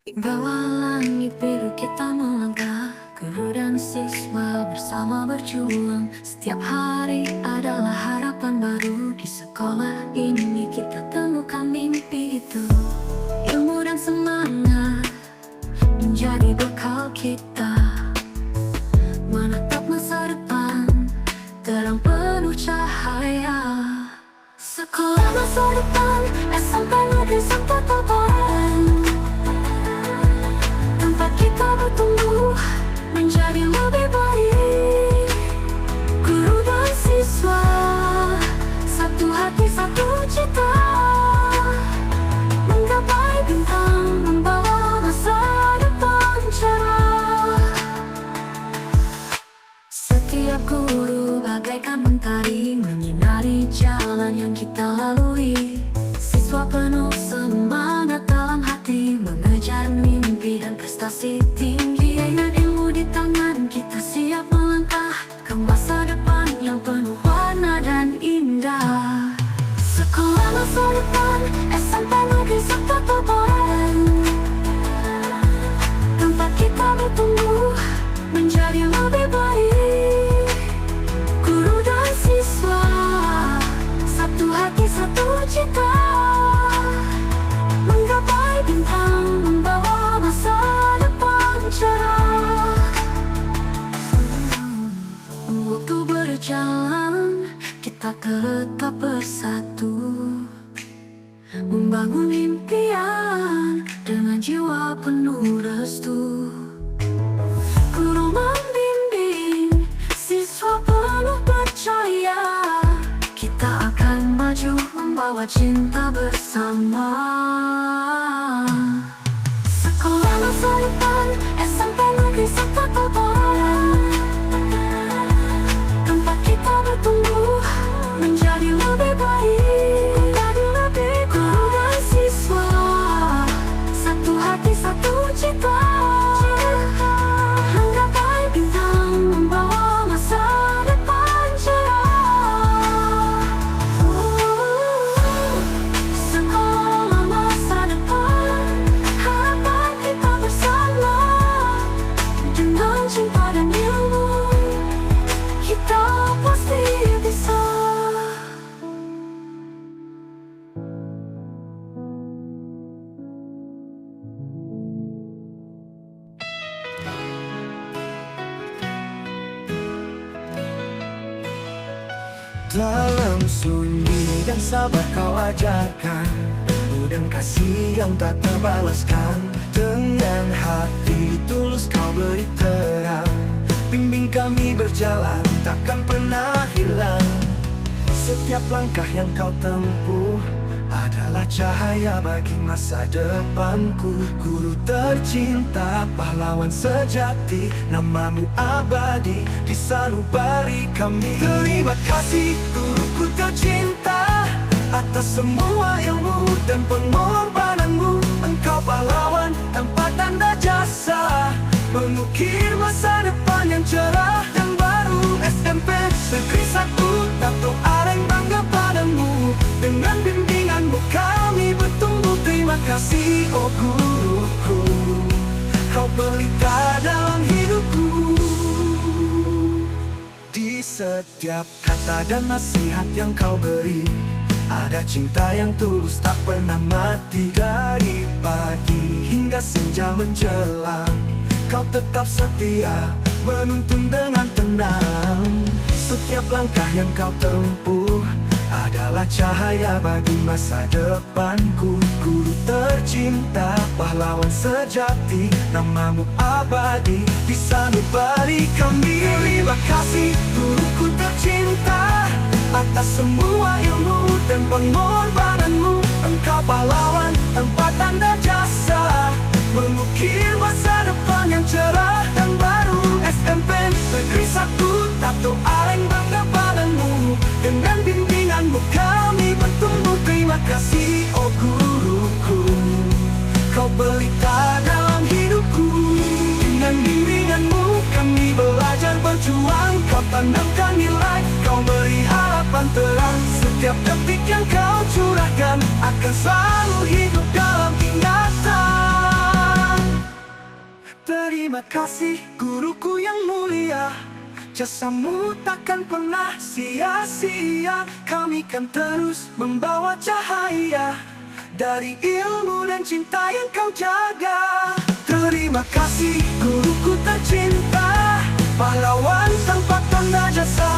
Di bawah langit biru kita melangkah, guru dan siswa bersama berjuang. Setiap hari adalah harapan baru. Di sekolah ini kita temukan mimpi itu. Ilmu dan semangat menjadi bekal kita, menatap masa depan terang penuh cahaya. Sekolah masa depan, SMP Negeri Santa Tabaran, tempat kita bertumbuh menjadi lebih baik. Guru dan siswa, satu hati satu cita, menggapai bintang, membawa masa depan cerah. Setiap guru bagaikan mentari, menyinari jalan yang kita lalui. Siswa penuh semangat dalam hati, mengejar mimpi dan prestasi tinggi. Dengan ilmu di tangan kita siap melangkah ke masa depan yang penuh warna dan indah. Sekolah masa depan, SMP Negeri Santa Tabaran, tempat kita bertumbuh menjadi lebih baik. Guru dan siswa, satu hati satu cita, menggapai bintang, membawa masa depan cerah. Waktu berjalan, kita tetap bersatu, membangun impian dengan jiwa penuh restu. Guru membimbing, siswa penuh percaya, kita akan maju membawa cinta bersama. Sekolah masa depan, SMP Negeri Santa Tabaran, tempat kita bertumbuh menjadi lebih baik. Guru dan siswa, satu hati satu cita, menggapai bintang, membawa masa depan cerah. Sekolah masa depan, harapan kita bersama. Dengan cinta dan ilmu, kita pasti bisa. Dalam sunyi dan sabar kau ajarkan, ilmu dan kasih yang tak terbalaskan. Dengan hati tulus kau beri terang, bimbing kami berjalan takkan pernah hilang. Setiap langkah yang kau tempuh adalah cahaya bagi masa depanku. Guru tercinta, pahlawan sejati, namamu abadi di sanubari kami. Terima kasih guruku tercinta, atas semua ilmu dan pengorbananmu. Engkau pahlawan tanpa tanda jasa, mengukir masa depan yang cerah dan baru. SMP Negeri 1 Dato' Areng bangga padamu. Dengan bimbinganmu kami bertumbuh. Terima kasih oh guruku, kau pelita dalam hidupku. Di setiap kata dan nasihat yang kau beri, ada cinta yang tulus tak pernah mati. Dari pagi hingga senja menjelang, kau tetap setia menuntun dengan tenang. Setiap langkah yang kau tempuh adalah cahaya bagi masa depanku. Guru tercinta, pahlawan sejati, namamu abadi di sanubari kami. Terima kasih guruku tercinta, atas semua ilmu dan pengorbananmu. Engkau pahlawan tanpa tanda jasa, mengukir masa depan yang cerah dan baru. SMP Negeri 1 Dato' Areng bangga padamu. Dengan bimbinganmu kami bertumbuh. Terima kasih oh guruku, kau pelita dalam hidupku. Dengan bimbinganmu kami belajar berjuang. Kau tanamkan nilai, kau beri harapan terang. Setiap detik yang kau curahkan akan selalu hidup dalam ingatan. Terima kasih guruku yang mulia, jasamu takkan pernah sia-sia. Kami kan terus membawa cahaya dari ilmu dan cinta yang kau jaga. Terima kasih guruku tercinta, pahlawan tanpa tanda jasa.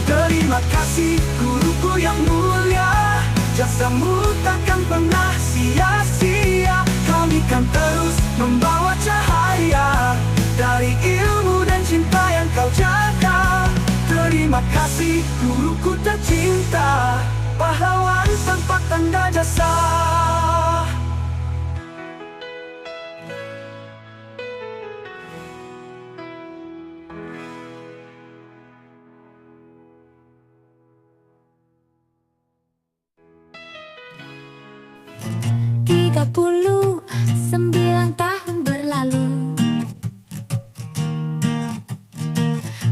Terima kasih guruku yang mulia, jasamu takkan pernah sia-sia. Kami kan terus membawa cahaya dari ilmu dan cinta yang kau jaga. Terima kasih guruku tercinta, pahlawan tanpa tanda jasa. Tiga 39 tahun berlalu,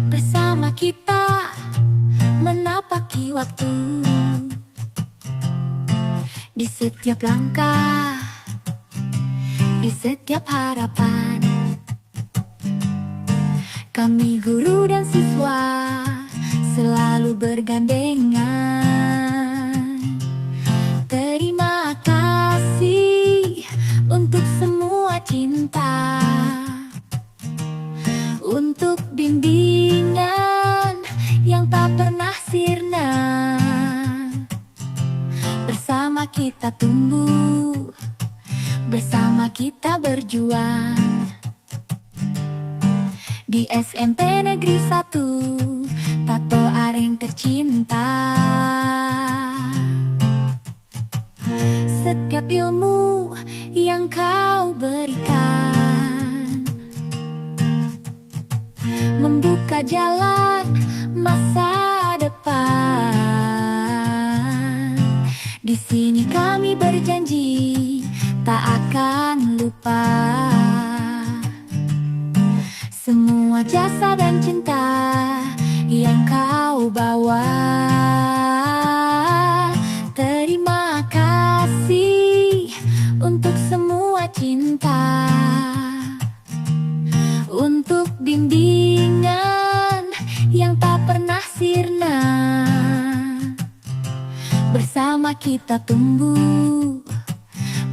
bersama kita menapaki waktu. Di setiap langkah, di setiap harapan, kami guru dan siswa selalu bergandengan. Terima kasih untuk semua cinta, untuk bimbingan yang tak pernah sirna. Bersama kita tumbuh, bersama kita berjuang. Di SMP Negeri 1 Tato Aring tercinta, setiap ilmu yang kau berikan membuka jalan masa depan. Di sini kami berjanji tak akan lupa semua jasa dan cinta yang kau bawa. Terima kasih untuk semua cinta, untuk bimbingan yang tak pernah sirna. Bersama kita tumbuh,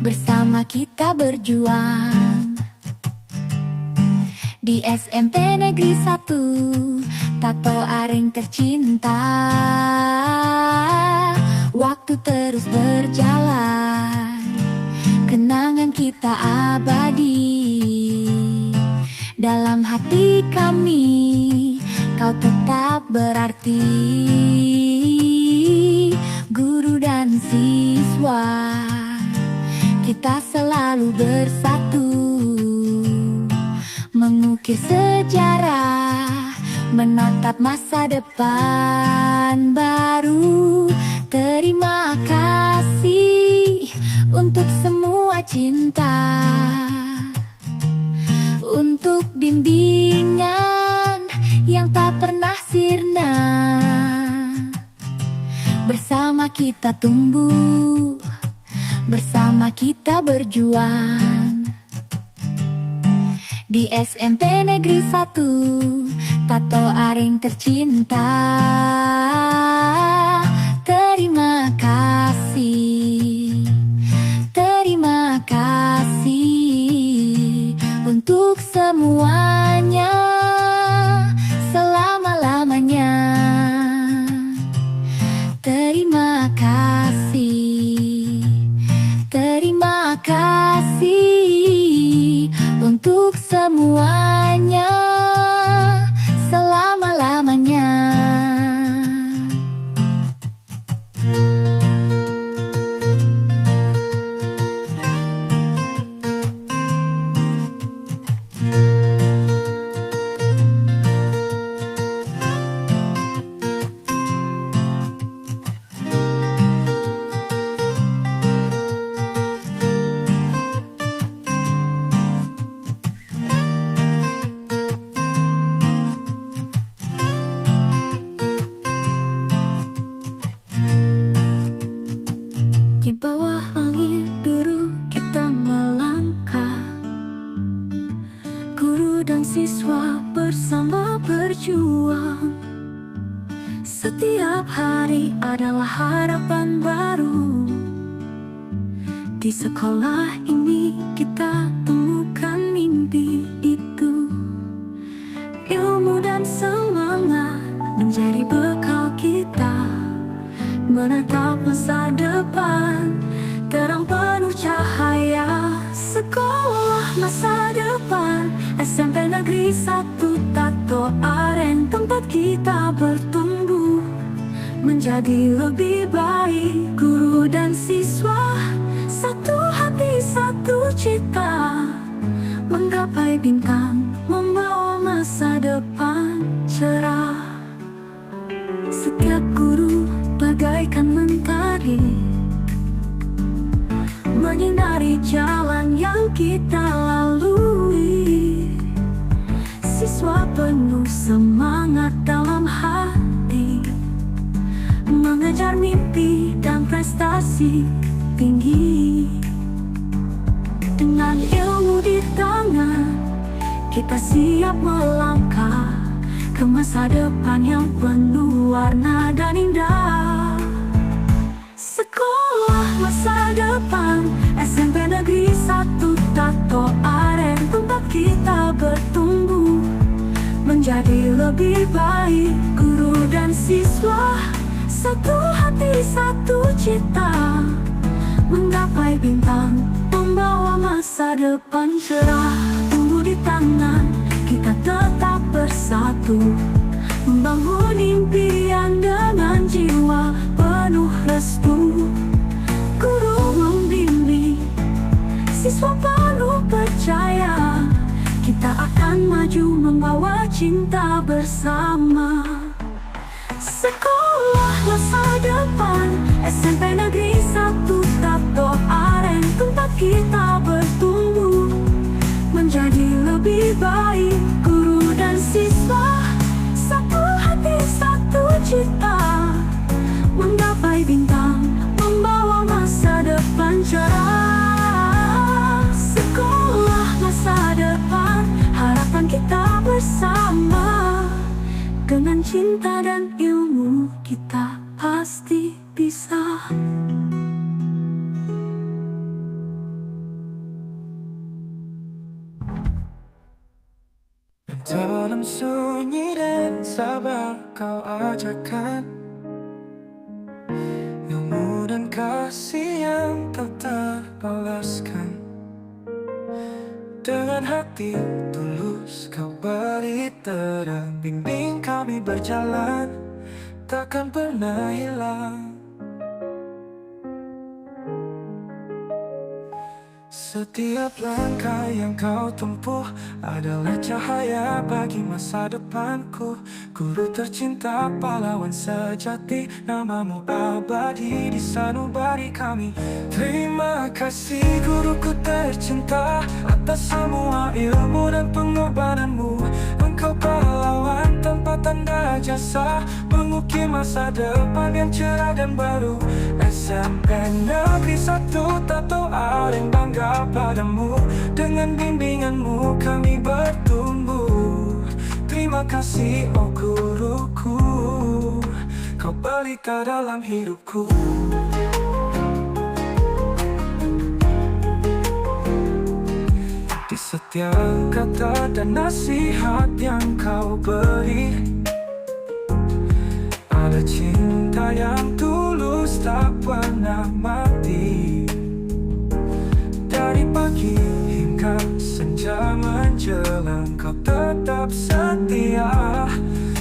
bersama kita berjuang. Di SMP Negeri 1 Tato Aring tercinta, waktu terus berjalan, kenangan kita abadi. Dalam hati kami kau tetap berarti, guru dan siswa kita selalu bersatu, mengukir sejarah, menatap masa depan baru. Terima kasih untuk semua cinta, untuk bimbingan yang tak pernah sirna. Bersama kita tumbuh, bersama kita berjuang. Di SMP Negeri 1 Tato Aring tercinta, terima kasih, terima kasih untuk semuanya, selama-lamanya. Terima kasih, terima kasih untuk semuanya, selama-lamanya. siswa bersama berjuang. Setiap hari adalah harapan baru. Di sekolah ini kita temukan mimpi itu. Ilmu dan semangat menjadi bekal kita menatap masa depan, terang penuh cahaya. Sekolah masa depan, SMP Negeri 1 Tato Aren, tempat kita bertumbuh menjadi lebih baik. Guru dan siswa, satu hati satu cita, menggapai bintang, membawa masa depan cerah. Setiap guru bagaikan mentari, menyinari jalan yang kita lalui. Siswa penuh semangat dalam hati, mengejar mimpi dan prestasi tinggi. Dengan ilmu di tangan, kita siap melangkah ke masa depan yang penuh warna dan indah. Sekolah masa depan, SMP Negeri 1 Tato Aren, tempat kita bertumbuh menjadi lebih baik. Guru dan siswa, satu hati satu cita, menggapai bintang, membawa masa depan cerah. Tumbuh di tangan, kita tetap bersatu, membangun impian dengan jiwa penuh restu. Guru membimbing, siswa penuh percaya, kita akan maju membawa cinta bersama. Sekolah masa depan, SMP Negeri 1 Tato Aren, tempat kita bertumbuh menjadi lebih baik. Guru dan siswa, satu hati satu cita, menggapai bintang, membawa masa depan cerah. Sekolah masa depan, harapan kita bersama. Dengan cinta dan ilmu kita pasti bisa. Dalam sunyi dan sabar kau ajarkan ilmu dan kasih yang tak terbalaskan. Dengan hati tulus kau beri terang, bimbing kami berjalan, takkan pernah hilang. Setiap langkah yang kau tempuh adalah cahaya bagi masa depanku. Guru tercinta, pahlawan sejati, namamu abadi di sanubari kami. Terima kasih guruku tercinta atas semua ilmu dan pengorbananmu. Engkau pahlawan tanpa tanda jasa, mengukir masa depan yang cerah dan baru. SMP Negeri 1 Tato Aren bangga padamu, dengan bimbinganmu kami bertumbuh. Terima kasih oh guruku, kau pelita dalam hidupku. Di setiap kata dan nasihat yang kau beri, ada cinta yang tulus tak pernah mati. Dari pagi hingga senja menjelang, kau tetap setia,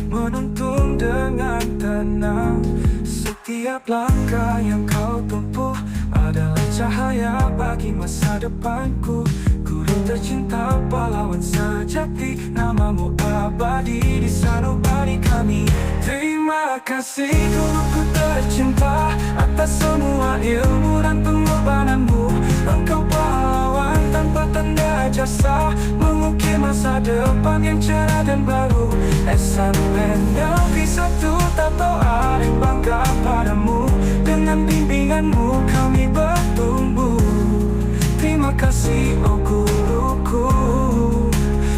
menuntun dengan tenang. Setiap langkah yang kau tempuh adalah cahaya bagi masa depanku. Guru tercinta, pahlawan sejati, namamu abadi di sanubari kami. Terima kasih guruku tercinta atas semua ilmu dan pengorbananmu. Engkau pahlawan tanpa tanda jasa, mengukir masa depan yang cerah dan baru. SMP Negeri 1 Tato Aren bangga padamu, dengan bimbinganmu kami bertumbuh. Terima kasih oh guruku,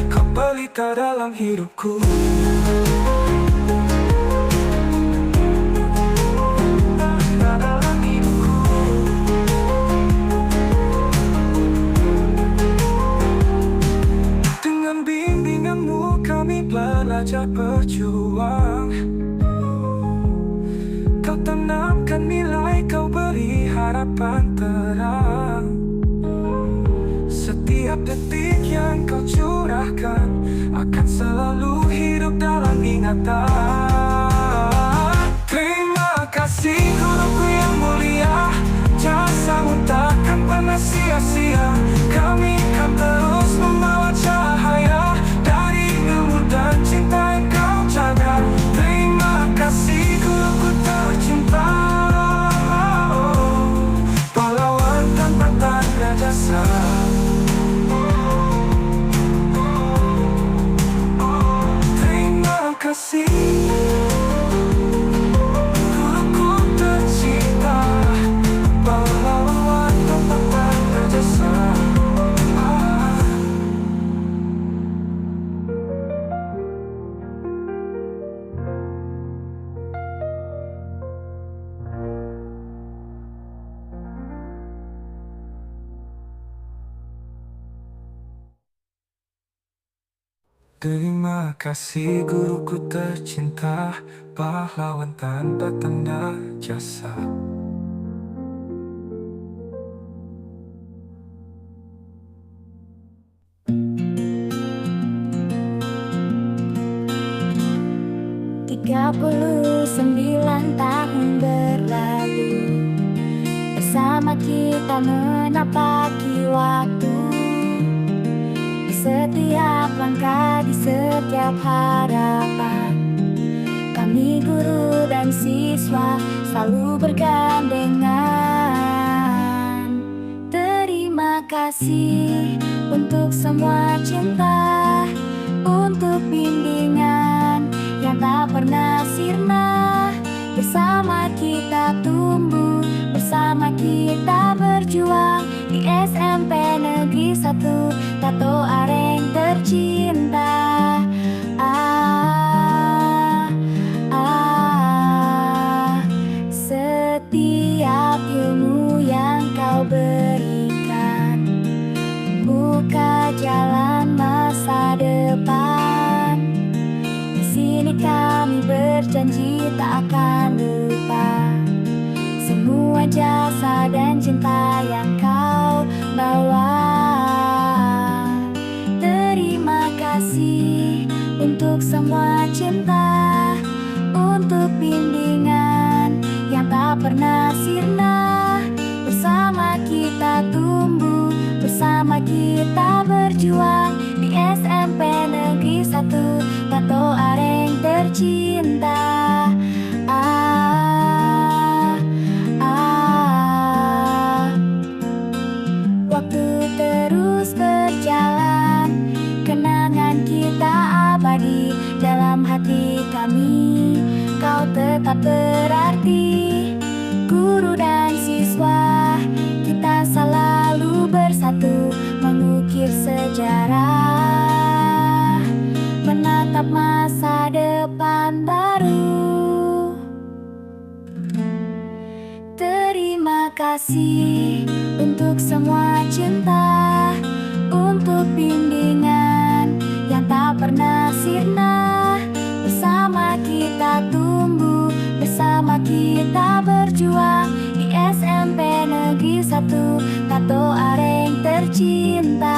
kau pelita nyata dalam hidupku. Dengan bimbinganmu kami belajar berjuang. Kau tanamkan nilai, kau beri harapan terang. Setiap detik yang kau curahkan akan selalu hidup dalam ingatan. Terima kasih guruku yang mulia, jasamu takkan pernah sia-sia. Kami kan terus membawa cahaya dari ilmu dan cinta yang kau jaga. Terima kasih guruku tercinta, pahlawan tanpa tanda jasa. Terima kasih guruku tercinta, pahlawan tanpa tanda jasa. Terima kasih guruku tercinta, pahlawan tanpa tanda jasa. Tahun berlalu, bersama kita menapaki waktu. Di setiap langkah, di setiap harapan, kami guru dan siswa selalu bergandengan. Terima kasih untuk semua cinta, untuk bimbingan yang tak pernah sirna. Bersama kita tumbuh, bersama kita berjuang di SMP Negeri 1 Tato Areng tercinta. Setiap ilmu yang kau berikan buka jalan masa depan. Di sini kami berjanji tak akan lupa semua jasa dan cinta yang kau bawa. Terima kasih untuk semua cinta, untuk bimbingan yang tak pernah sirna. Bersama kita tumbuh, bersama kita berjuang di SMP Negeri 1 Tato Areng tercinta. Waktu terus berjalan, kenangan kita abadi dalam hati kami. Kau tetap berarti, guru dan siswa, kita selalu bersatu mengukir sejarah, menatap masa depan baru. Terima kasih untuk semua cinta, untuk bimbingan yang tak pernah sirna. Bersama kita tumbuh, bersama kita berjuang di SMP Negeri 1 Tato Areng tercinta.